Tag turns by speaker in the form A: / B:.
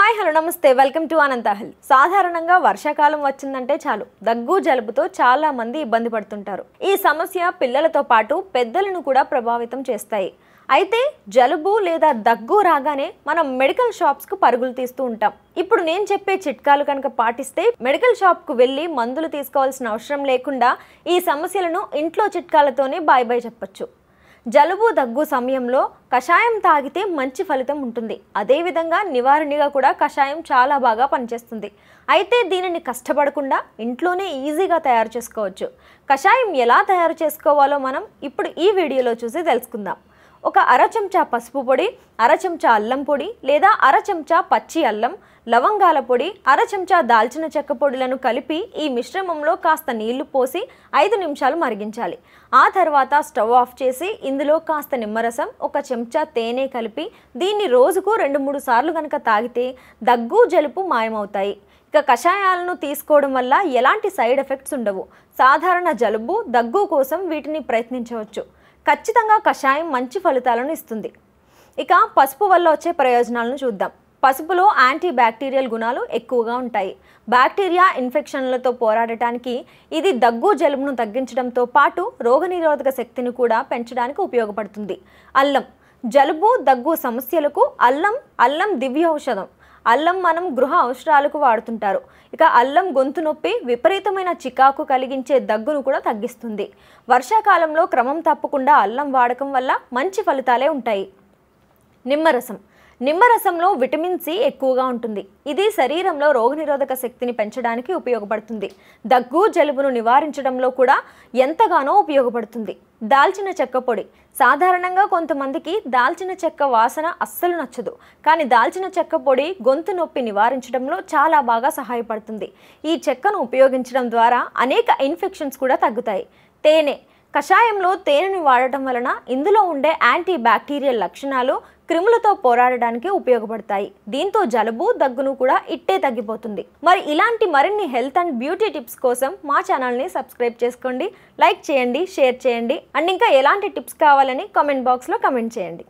A: Hi hello నమస్తే welcome to అనంతహల్. సాధారణంగా వర్షాకాలం వచ్చిందంటే చాలు దగ్గు జలుబుతో చాలా మంది ఇబ్బంది పడుతుంటారు. ఈ సమస్య పిల్లలతో పాటు పెద్దలను కూడా ప్రభావితం చేస్తాయి. అయితే జలుబు లేదా దగ్గు రాగానే మనం మెడికల్ షాప్స్కు పరుగులు తీస్తూ ఉంటాం. ఇప్పుడు నేను చెప్పే చిట్కాలు కనుక పాటిస్తే మెడికల్ షాప్కు వెళ్ళి మందులు తీసుకోవాల్సిన అవసరం లేకుండా ఈ సమస్యలను ఇంట్లో చిట్కాలతోనే బాయ్ బాయ్ చెప్పొచ్చు. జలుబు దగ్గు సమయంలో కషాయం తాగితే మంచి ఫలితం ఉంటుంది. అదేవిధంగా నివారణగా కూడా కషాయం చాలా బాగా పనిచేస్తుంది. అయితే దీనిని కష్టపడకుండా ఇంట్లోనే ఈజీగా తయారు చేసుకోవచ్చు. కషాయం ఎలా తయారు చేసుకోవాలో మనం ఇప్పుడు ఈ వీడియోలో చూసి తెలుసుకుందాం. ఒక అర చెంచా పసుపు పొడి, అర చెంచా అల్లం పొడి లేదా అర చెంచా పచ్చి అల్లం, లవంగాల పొడి, అర చెంచా దాల్చిన చెక్క పొడులను కలిపి ఈ మిశ్రమంలో కాస్త నీళ్లు పోసి 5 నిమిషాలు మరిగించాలి. ఆ తర్వాత స్టవ్ ఆఫ్ చేసి ఇందులో కాస్త నిమ్మరసం, ఒక చెంచా తేనె కలిపి దీన్ని రోజుకు 2-3 సార్లు కనుక తాగితే దగ్గు జలుబు మాయమవుతాయి. ఇక కషాయాలను తీసుకోవడం వల్ల ఎలాంటి సైడ్ ఎఫెక్ట్స్ ఉండవు. సాధారణ జలుబు దగ్గు కోసం వీటిని ప్రయత్నించవచ్చు. ఖచ్చితంగా కషాయం మంచి ఫలితాలను ఇస్తుంది. ఇక పసుపు వల్ల వచ్చే ప్రయోజనాలను చూద్దాం. పసుపులో యాంటీ బ్యాక్టీరియల్ గుణాలు ఎక్కువగా ఉంటాయి. బ్యాక్టీరియా ఇన్ఫెక్షన్లతో పోరాడటానికి ఇది దగ్గు జలుబును తగ్గించడంతో పాటు రోగనిరోధక శక్తిని కూడా పెంచడానికి ఉపయోగపడుతుంది. అల్లం జలుబు దగ్గు సమస్యలకు అల్లం దివ్య ఔషధం. అల్లం మనం గృహ అవసరాలకు వాడుతుంటారు. ఇక అల్లం గొంతు నొప్పి, విపరీతమైన చికాకు కలిగించే దగ్గును కూడా తగ్గిస్తుంది. వర్షాకాలంలో క్రమం తప్పకుండా అల్లం వాడకం వల్ల మంచి ఫలితాలే ఉంటాయి. నిమ్మరసంలో విటమిన్ సి ఎక్కువగా ఉంటుంది. ఇది శరీరంలో రోగనిరోధక శక్తిని పెంచడానికి ఉపయోగపడుతుంది. దగ్గు జలుబును నివారించడంలో కూడా ఎంతగానో ఉపయోగపడుతుంది. దాల్చిన చెక్క పొడి సాధారణంగా కొంతమందికి దాల్చిన చెక్క వాసన అస్సలు నచ్చదు. కానీ దాల్చిన చెక్క పొడి గొంతు నొప్పి నివారించడంలో చాలా బాగా సహాయపడుతుంది. ఈ చెక్కను ఉపయోగించడం ద్వారా అనేక ఇన్ఫెక్షన్స్ కూడా తగ్గుతాయి. తేనె కషాయంలో తేనెను వాడటం వలన ఇందులో ఉండే యాంటీ బ్యాక్టీరియల్ లక్షణాలు క్రిములతో పోరాడడానికి ఉపయోగపడతాయి. దీంతో జలుబు దగ్గును కూడా ఇట్టే తగ్గిపోతుంది. మరి ఇలాంటి మరిన్ని హెల్త్ అండ్ బ్యూటీ టిప్స్ కోసం మా ఛానల్ని సబ్స్క్రైబ్ చేసుకోండి, లైక్ చేయండి, షేర్ చేయండి. అండ్ ఇంకా ఎలాంటి టిప్స్ కావాలని కామెంట్ బాక్స్లో కామెంట్ చేయండి.